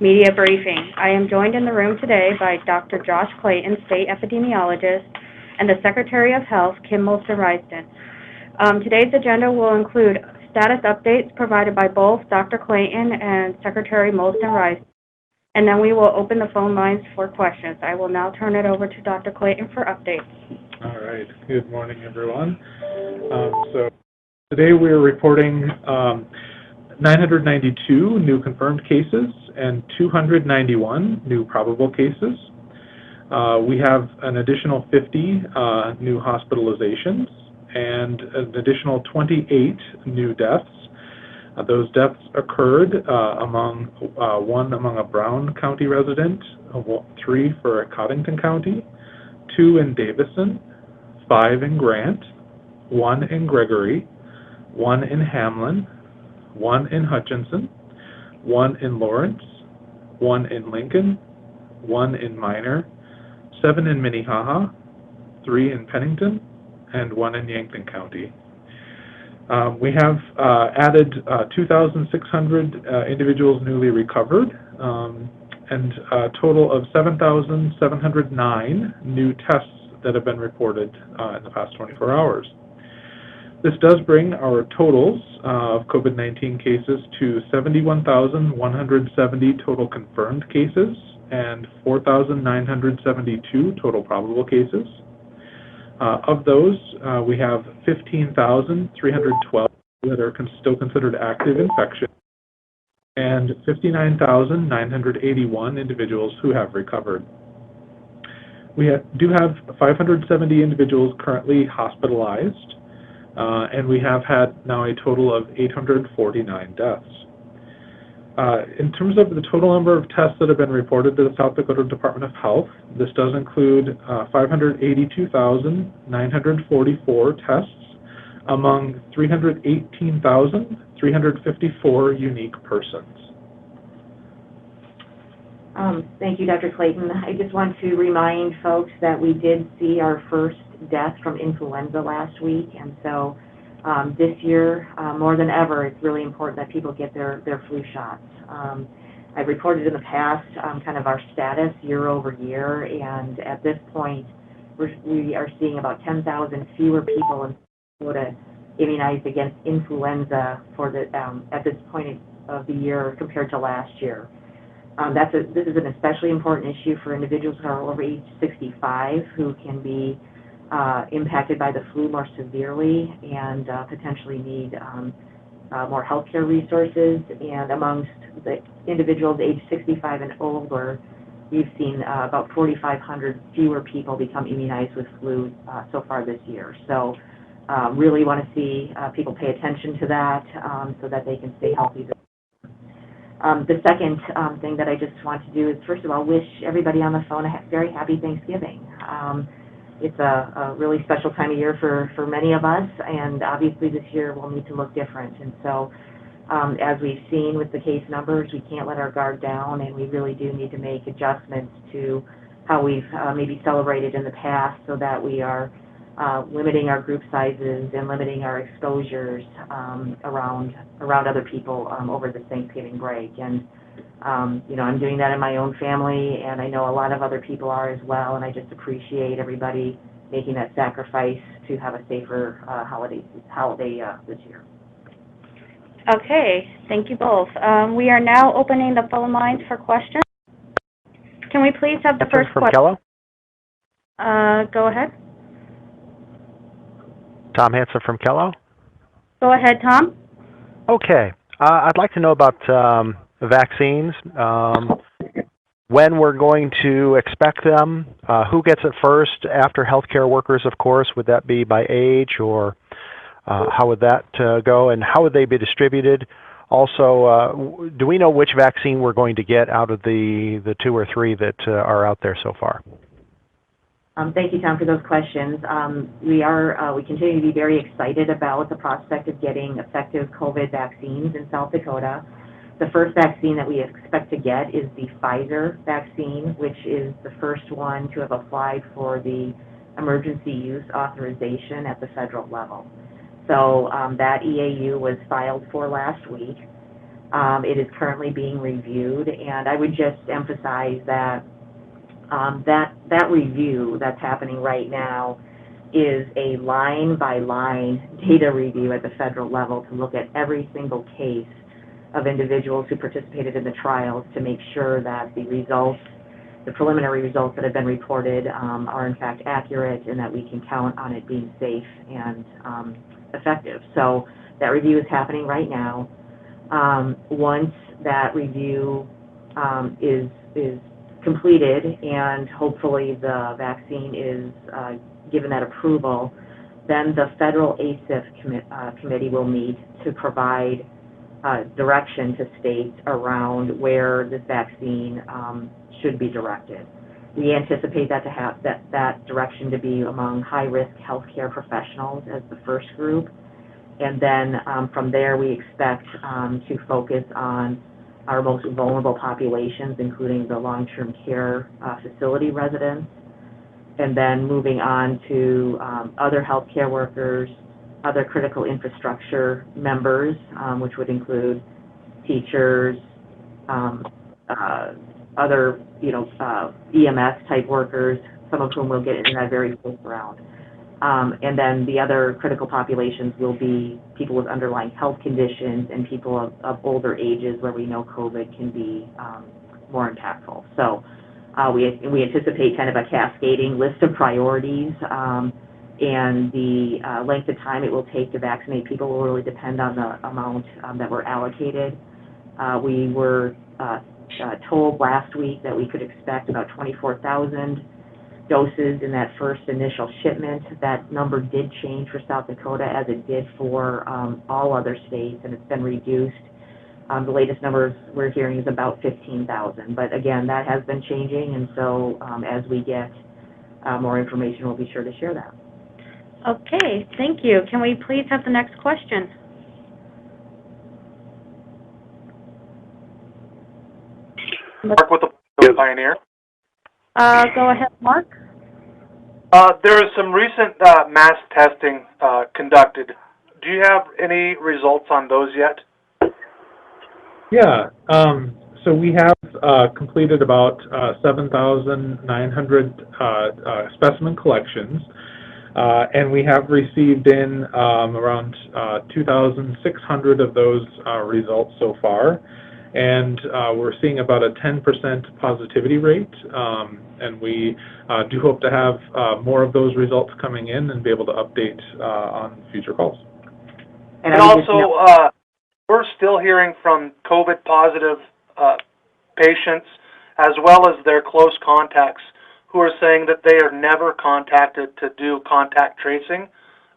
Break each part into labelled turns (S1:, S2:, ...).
S1: Media briefing. I am joined in the room today by Dr. Josh Clayton, State Epidemiologist, and the Secretary of Health, Kim Molson-Reisden. Today's agenda will include status updates provided by both Dr. Clayton and Secretary Molson-Reisden, and then we will open the phone lines for questions. I will now turn it over to Dr. Clayton for updates.
S2: All right. Good morning, everyone. So today we are reporting 992 new confirmed cases and 291 new probable cases. We have an additional 50 new hospitalizations and an additional 28 new deaths. Those deaths occurred one among a Brown County resident, 3 for Cottington County, 2 in Davison, 5 in Grant, 1 in Gregory, 1 in Hamlin, 1 in Hutchinson, 1 in Lawrence, 1 in Lincoln, 1 in Minor, 7 in Minnehaha, 3 in Pennington, and 1 in Yankton County. We have added 2,600 individuals newly recovered, and a total of 7,709 new tests that have been reported in the past 24 hours. This does bring our totals of COVID-19 cases to 71,170 total confirmed cases and 4,972 total probable cases. Of those, we have 15,312 that are still considered active infection and 59,981 individuals who have recovered. We do have 570 individuals currently hospitalized, and we have had now a total of 849 deaths. In terms of the total number of tests that have been reported to the South Dakota Department of Health, this does include 582,944 tests among 318,354 unique persons.
S3: Thank you, Dr. Clayton. I just want to remind folks that we did see our first death from influenza last week, and so this year, more than ever, it's really important that people get their flu shots. I've reported in the past kind of our status year over year, and at this point, we are seeing about 10,000 fewer people in Dakota immunized against influenza for the at this point of the year compared to last year. This is an especially important issue for individuals who are over age 65 who can be impacted by the flu more severely and potentially need more healthcare resources. And amongst the individuals age 65 and older, we've seen about 4,500 fewer people become immunized with flu so far this year. So really want to see people pay attention to that so that they can stay healthy. The second thing that I just want to do is, first of all, wish everybody on the phone a very happy Thanksgiving. It's a really special time of year for many of us, and obviously this year will need to look different. And so as we've seen with the case numbers, we can't let our guard down, and we really do need to make adjustments to how we've maybe celebrated in the past so that we are limiting our group sizes and limiting our exposures around other people over the Thanksgiving break. And you know, I'm doing that in my own family, and I know a lot of other people are as well, and I just appreciate everybody making that sacrifice to have a safer holiday this year.
S1: Okay, thank you both. We are now opening the phone lines for questions. Can we please have the first question? Go ahead.
S4: Tom Hansen from Kello.
S1: Go ahead, Tom.
S4: Okay. I'd like to know about vaccines, when we're going to expect them, who gets it first after healthcare workers, of course. Would that be by age, or how would that go, and how would they be distributed? Also, do we know which vaccine we're going to get out of the 2 or 3 that are out there so far?
S3: Thank you, Tom, for those questions. We continue to be very excited about the prospect of getting effective COVID vaccines in South Dakota. The first vaccine that we expect to get is the Pfizer vaccine, which is the first one to have applied for the emergency use authorization at the federal level. So that EAU was filed for last week. It is currently being reviewed, and I would just emphasize that that review that's happening right now is a line-by-line data review at the federal level to look at every single case of individuals who participated in the trials to make sure that the results, the preliminary results that have been reported are in fact accurate and that we can count on it being safe and effective. So that review is happening right now. Once that review is completed and hopefully the vaccine is given that approval, then the federal ACIP committee will meet to provide direction to states around where this vaccine should be directed. We anticipate that to have that direction to be among high-risk healthcare professionals as the first group, and then from there we expect to focus on our most vulnerable populations, including the long-term care facility residents, and then moving on to other healthcare workers, other critical infrastructure members, which would include teachers, other, EMS type workers, some of whom will get in that very first round. And then the other critical populations will be people with underlying health conditions and people of older ages where we know COVID can be more impactful. So we anticipate kind of a cascading list of priorities, and the length of time it will take to vaccinate people will really depend on the amount that we're allocated. We were told last week that we could expect about 24,000 doses in that first initial shipment. That number did change for South Dakota, as it did for all other states, and it's been reduced. The latest numbers we're hearing is about 15,000. But again, that has been changing, and so as we get more information, we'll be sure to share that.
S1: Okay, thank you. Can we please have the next question?
S5: Mark with the Pioneer.
S1: Go ahead, Mark.
S5: There is some recent mass testing conducted. Do you have any results on those yet?
S2: Yeah, so we have completed about 7,900 specimen collections, and we have received in around 2,600 of those results so far. And we're seeing about a 10% positivity rate, and we do hope to have more of those results coming in and be able to update on future calls.
S5: And also, we're still hearing from COVID-positive patients as well as their close contacts who are saying that they are never contacted to do contact tracing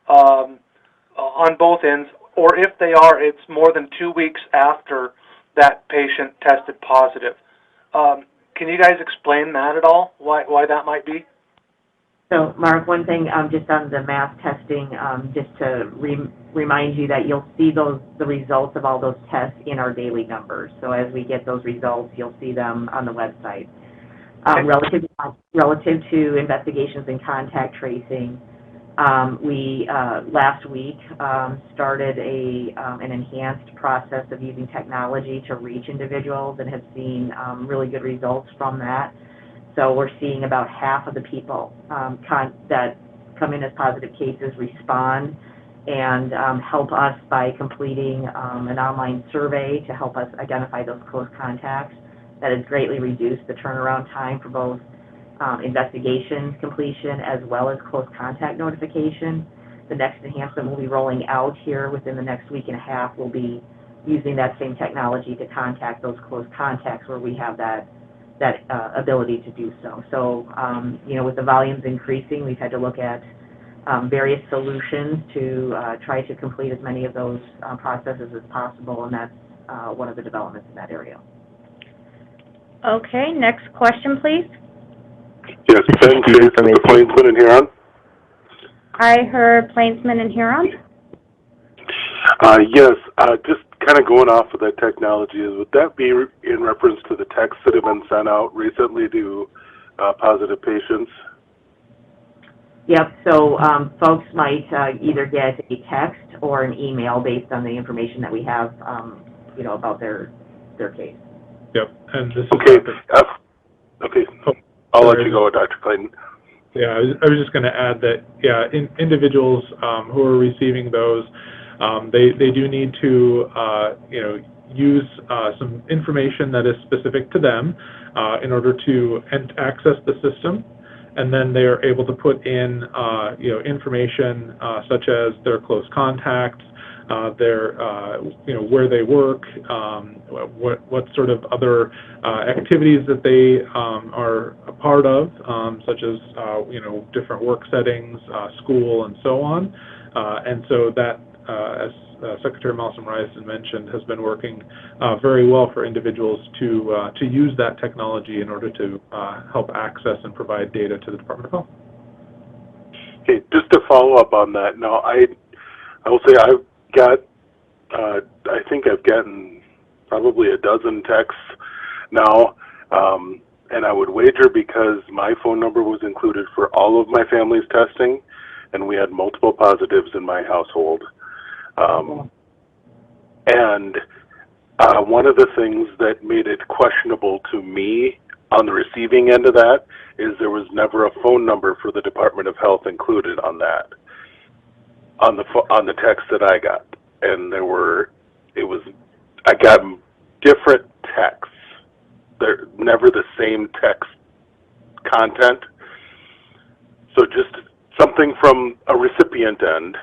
S5: on both ends, or if they are, it's more than 2 weeks after that patient tested positive. Can you guys explain that at all, why that might be?
S3: So, Mark, one thing just on the mass testing, just to remind you that you'll see the results of all those tests in our daily numbers. So as we get those results, you'll see them on the website. Relative to investigations and contact tracing, we last week started an enhanced process of using technology to reach individuals and have seen really good results from that. So we're seeing about half of the people that come in as positive cases respond and help us by completing an online survey to help us identify those close contacts. That has greatly reduced the turnaround time for both investigation completion as well as close contact notification. The next enhancement we'll be rolling out here within the next week and a half will be using that same technology to contact those close contacts where we have that ability to do so. So, with the volumes increasing, we've had to look at various solutions to try to complete as many of those processes as possible, and that's one of the developments in that area.
S1: Okay, next question, please.
S6: Yes, Ben Chase, the Plainsman in Huron.
S1: I heard Plainsman and Huron.
S6: Yes, just kind of going off of that technology, would that be in reference to the texts that have been sent out recently to positive patients?
S3: Yep, so folks might either get a text or an email based on the information that we have about their case.
S2: Yep, and this is...
S6: Okay, okay.
S2: Oh,
S6: I'll
S2: sorry.
S6: let you go, Dr. Clayton.
S2: Yeah, I was just going to add that, yeah, individuals who are receiving those, they do need to, use some information that is specific to them in order to access the system, and then they are able to put in, information such as their close contacts, their, where they work, what sort of other activities that they are a part of, such as, different work settings, school, and so on. And so that, as Secretary Malsom-Ryston mentioned, has been working very well for individuals to use that technology in order to help access and provide data to the Department of Health.
S6: Okay, just to follow up on that, now I will say I've got, I think I've gotten probably a dozen texts now, and I would wager because my phone number was included for all of my family's testing, and we had multiple positives in my household. And one of the things that made it questionable to me on the receiving end of that is there was never a phone number for the Department of Health included on that, on the text that I got. And I got different texts. They're never the same text content. So just something from a recipient end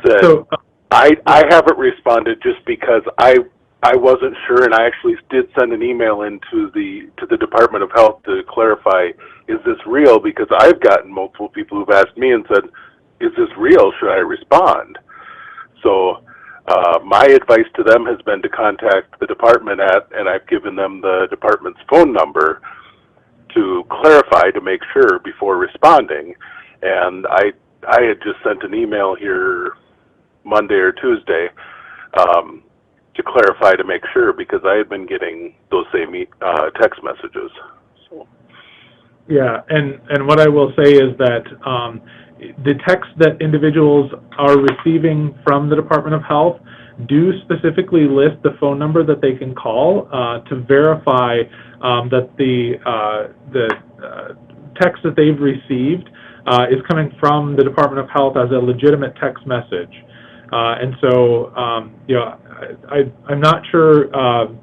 S6: that
S2: So,
S6: I haven't responded just because I wasn't sure, and I actually did send an email into to the Department of Health to clarify, is this real? Because I've gotten multiple people who've asked me and said, is this real? Should I respond? So my advice to them has been to contact the department and I've given them the department's phone number to clarify, to make sure before responding. And I had just sent an email here Monday or Tuesday to clarify, to make sure, because I had been getting those same text messages. So.
S2: Yeah, and what I will say is that the text that individuals are receiving from the Department of Health do specifically list the phone number that they can call to verify that the text that they've received is coming from the Department of Health as a legitimate text message. And so, I'm not sure,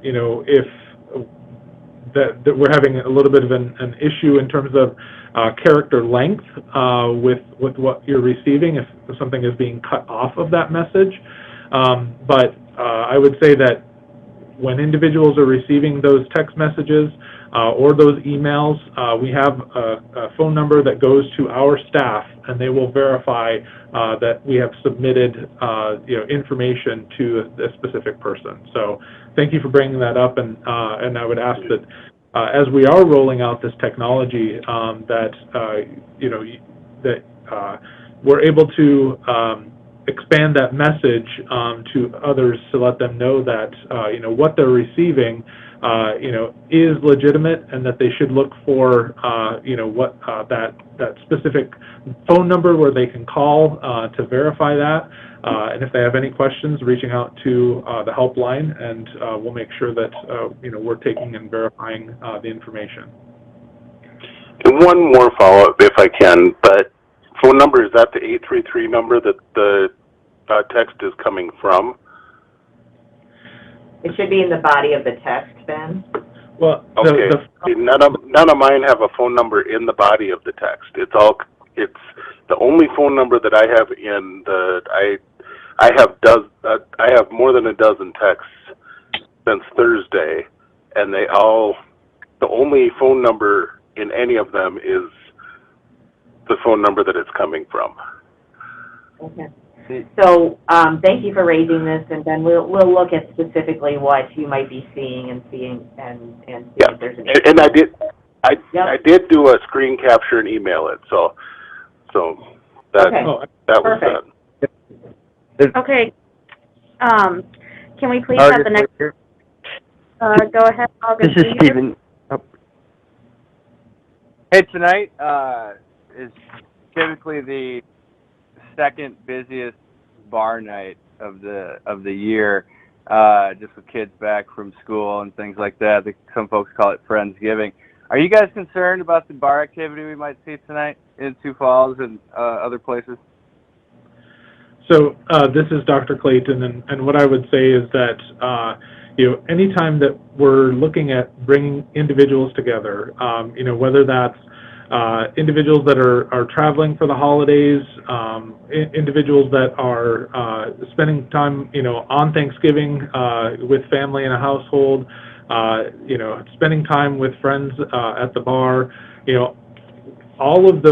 S2: if that we're having a little bit of an issue in terms of character length with what you're receiving, if something is being cut off of that message. But I would say that when individuals are receiving those text messages or those emails, we have a phone number that goes to our staff, and they will verify that we have submitted information to a specific person. So thank you for bringing that up, and I would ask that as we are rolling out this technology, that we're able to expand that message to others to let them know that what they're receiving is legitimate, and that they should look for what that specific phone number where they can call to verify that, and if they have any questions, reaching out to the helpline, and we'll make sure that we're taking and verifying the information.
S6: And one more follow-up, if I can, but phone number, is that the 833 number that the text is coming from?
S3: It should be in the body of the text, Ben.
S2: Well,
S6: okay. None of mine have a phone number in the body of the text. It's the only phone number that I have in the I have more than a dozen texts since Thursday, and the only phone number in any of them is the phone number that it's coming from.
S3: Okay. So thank you for raising this, and then we'll look at specifically what you might be seeing and see if there's an issue.
S6: And I did do a screen capture and email it, so that that was done.
S1: Okay. Can we please have the next? Go ahead, August.
S7: This is Stephen. Oh. Hey, tonight is typically the second busiest bar night of the year. just with kids back from school and things like that. Some folks call it Friendsgiving. Are you guys concerned about the bar activity we might see tonight in Sioux Falls and other places?
S2: So this is Dr. Clayton, and what I would say is that anytime that we're looking at bringing individuals together, whether that's individuals that are traveling for the holidays, individuals that are spending time, on Thanksgiving with family in a household, spending time with friends at the bar, all of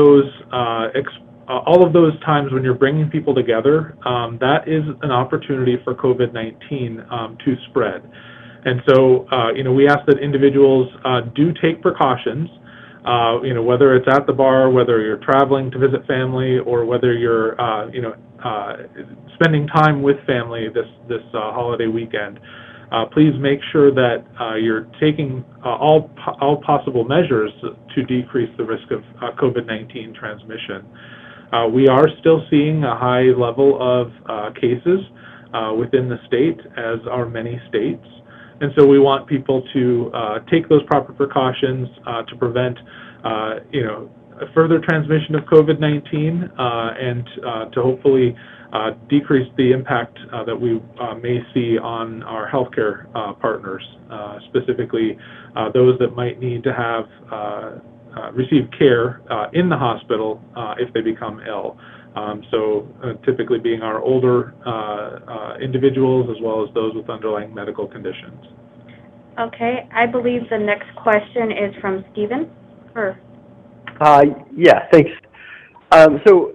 S2: those times when you're bringing people together, that is an opportunity for COVID-19 to spread. And so, we ask that individuals do take precautions, whether it's at the bar, whether you're traveling to visit family, or whether you're, spending time with family this holiday weekend. Please make sure that you're taking all possible measures to decrease the risk of COVID-19 transmission. We are still seeing a high level of cases within the state, as are many states. And so we want people to take those proper precautions to prevent, further transmission of COVID-19 and to hopefully decrease the impact that we may see on our healthcare partners, specifically those that might need to have receive care in the hospital if they become ill. Typically being our older individuals, as well as those with underlying medical conditions.
S1: Okay, I believe the next question is from Stephen.
S8: Yeah, thanks. So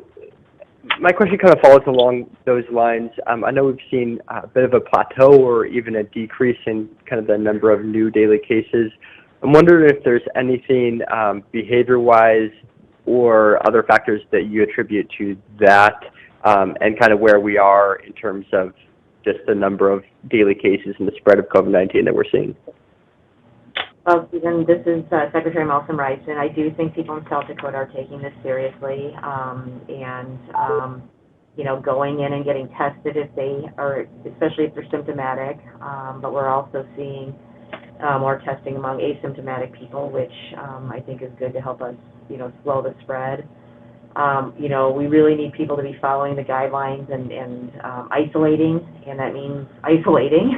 S8: my question kind of follows along those lines. I know we've seen a bit of a plateau or even a decrease in kind of the number of new daily cases. I'm wondering if there's anything behavior-wise or other factors that you attribute to that, and kind of where we are in terms of just the number of daily cases and the spread of COVID-19 that we're seeing.
S3: Well, Stephen, this is Secretary Melson Rice, and I do think people in South Dakota are taking this seriously, going in and getting tested if they are, especially if they're symptomatic, but we're also seeing more testing among asymptomatic people, which I think is good to help us, slow the spread. We really need people to be following the guidelines and isolating, and that means isolating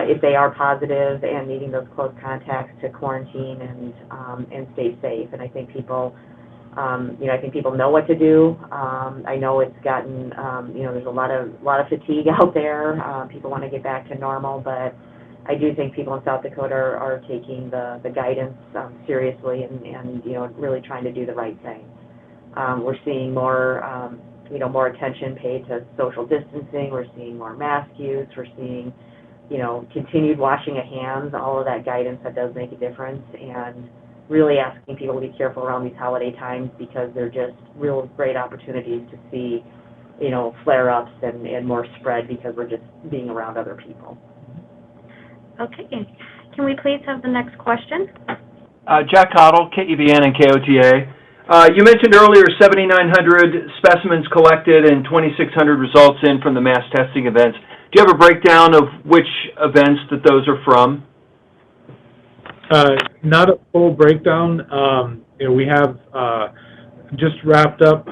S3: if they are positive and needing those close contacts to quarantine and stay safe. And I think people, people know what to do. I know it's gotten, there's a lot of fatigue out there. People want to get back to normal, but I do think people in South Dakota are taking the guidance seriously and really trying to do the right thing. We're seeing more, more attention paid to social distancing. We're seeing more mask use. We're seeing, continued washing of hands. All of that guidance that does make a difference, and really asking people to be careful around these holiday times because they're just real great opportunities to see, flare-ups and more spread because we're just being around other people.
S1: Okay. Can we please have the next question?
S9: Jack Cottle, KEBN and KOTA. You mentioned earlier 7,900 specimens collected and 2,600 results in from the mass testing events. Do you have a breakdown of which events that those are from?
S2: Not a full breakdown. We have just wrapped up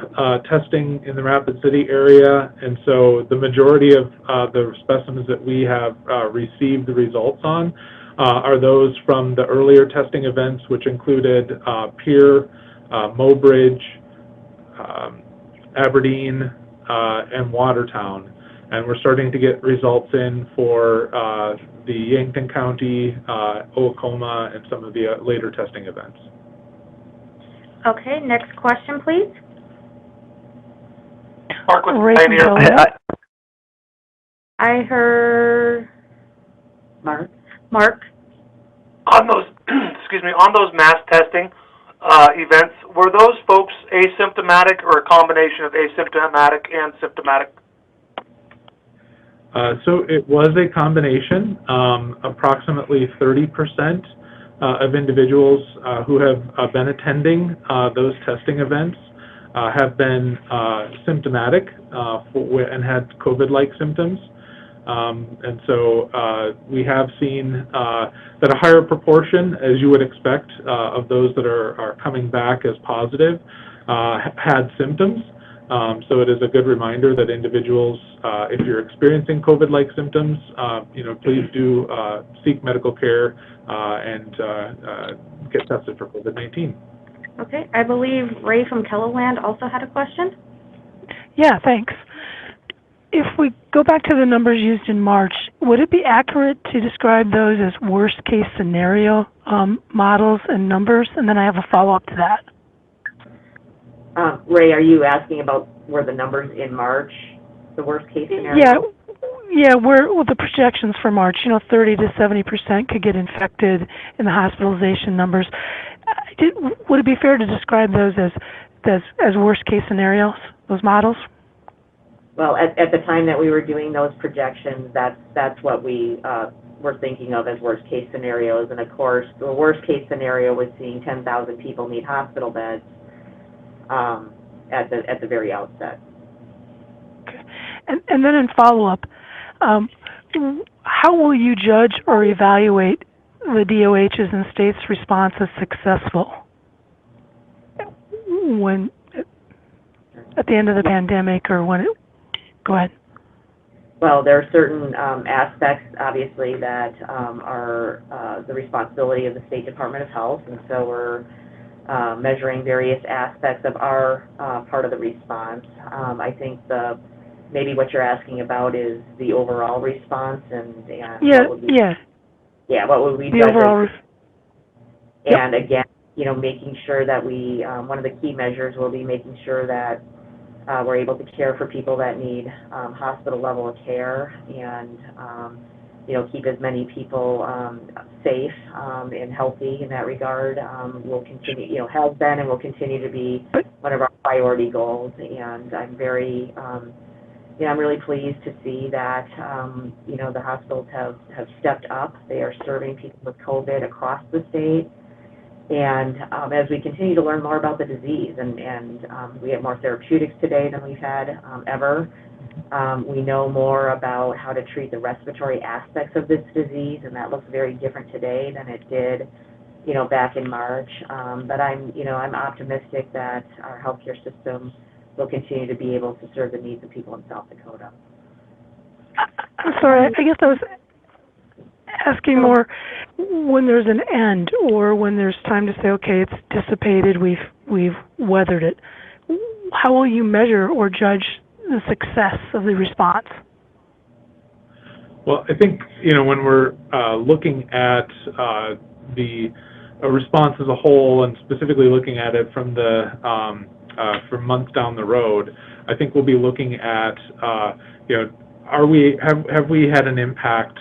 S2: testing in the Rapid City area, and so the majority of the specimens that we have received the results on are those from the earlier testing events, which included Pierre, Mobridge, Aberdeen, and Watertown. And we're starting to get results in for the Yankton County, Oklahoma, and some of the later testing events.
S1: Okay, next question, please.
S5: Mark with Pioneer.
S1: I heard Mark.
S5: On those, on those mass testing events, were those folks asymptomatic or a combination of asymptomatic and symptomatic?
S2: So it was a combination. Approximately 30% of individuals who have been attending those testing events have been symptomatic and had COVID-like symptoms. And so we have seen that a higher proportion, as you would expect, of those that are coming back as positive had symptoms. So it is a good reminder that individuals, if you're experiencing COVID-like symptoms, please do seek medical care and get tested for COVID-19.
S1: Okay, I believe Ray from Kelloland also had a question.
S10: Yeah, thanks. If we go back to the numbers used in March, would it be accurate to describe those as worst-case scenario models and numbers? And then I have a follow-up to that.
S3: Ray, are you asking about were the numbers in March the worst-case scenario?
S10: Yeah, well, the projections for March, 30 to 70% could get infected in the hospitalization numbers. Would it be fair to describe those as worst-case scenarios, those models?
S3: Well, at the time that we were doing those projections, that's what we were thinking of as worst-case scenarios. And of course, the worst-case scenario was seeing 10,000 people need hospital beds at the very outset.
S10: Okay. And then in follow-up, how will you judge or evaluate the DOH's and states' response as successful when at the end of the pandemic or when it? Go ahead.
S3: Well, there are certain aspects, obviously, that are the responsibility of the State Department of Health, and so we're measuring various aspects of our part of the response. I think maybe what you're asking about is the overall response and what would we
S10: the
S3: judge
S10: overall
S3: and again, making sure that we one of the key measures will be making sure that we're able to care for people that need hospital level of care and keep as many people safe and healthy in that regard. Will continue, has been and will continue to be one of our priority goals. And I'm very, I'm really pleased to see that, the hospitals have stepped up. They are serving people with COVID across the state. And as we continue to learn more about the disease, and we have more therapeutics today than we've had ever, we know more about how to treat the respiratory aspects of this disease, and that looks very different today than it did, back in March. But I'm optimistic that our healthcare system will continue to be able to serve the needs of people in South Dakota.
S10: I'm sorry, I guess I was asking more when there's an end or when there's time to say, okay, it's dissipated, we've weathered it. How will you measure or judge the success of the response?
S2: Well, I think, when we're looking at the response as a whole and specifically looking at it from from months down the road, I think we'll be looking at, have we had an impact,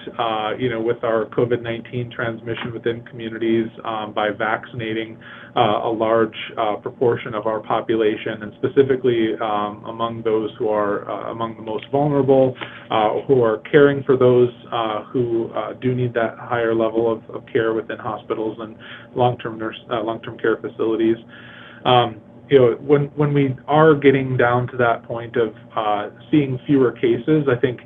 S2: with our COVID-19 transmission within communities by vaccinating a large proportion of our population, and specifically among those who are among the most vulnerable, who are caring for those who do need that higher level of care within hospitals and long-term care facilities. When we are getting down to that point of seeing fewer cases, I think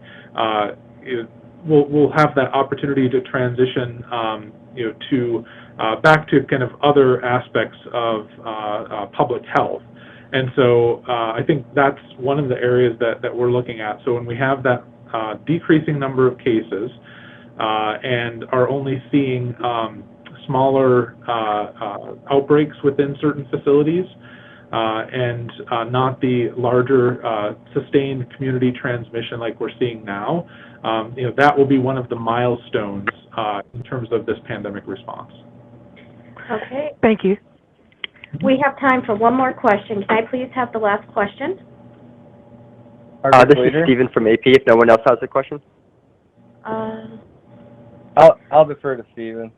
S2: we'll have that opportunity to transition, to back to kind of other aspects of public health. And so I think that's one of the areas that we're looking at. So when we have that decreasing number of cases and are only seeing smaller outbreaks within certain facilities, and not the larger sustained community transmission like we're seeing now, that will be one of the milestones in terms of this pandemic response.
S1: Okay.
S10: Thank you.
S1: We have time for one more question. Can I please have the last question?
S8: This is Stephen from AP, if no one else has a question.
S7: I'll defer to Stephen.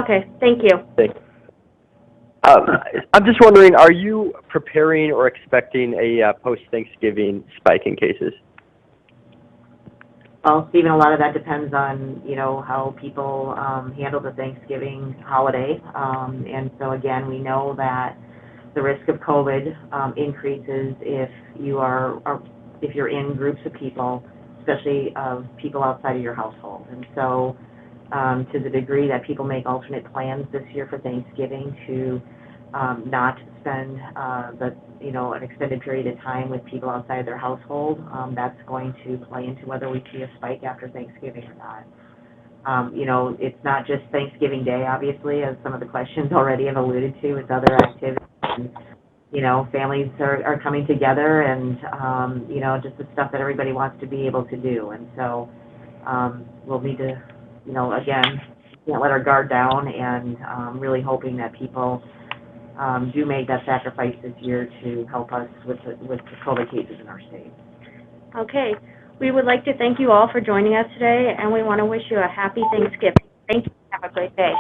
S1: Okay, thank you.
S8: Thanks. I'm just wondering, are you preparing or expecting a post-Thanksgiving spike in cases?
S3: Well, Stephen, a lot of that depends on, how people handle the Thanksgiving holiday. And so, again, we know that the risk of COVID increases if you're in groups of people, especially of people outside of your household. And so, to the degree that people make alternate plans this year for Thanksgiving to not spend an extended period of time with people outside their household, that's going to play into whether we see a spike after Thanksgiving or not. It's not just Thanksgiving Day, obviously, as some of the questions already have alluded to. It's other activities. And, families are coming together and, just the stuff that everybody wants to be able to do. And so we'll need to, again, can't let our guard down, and really hoping that people do make that sacrifice this year to help us with the COVID cases in our state.
S1: Okay. We would like to thank you all for joining us today, and we want to wish you a happy Thanksgiving. Thank you. Have a great day.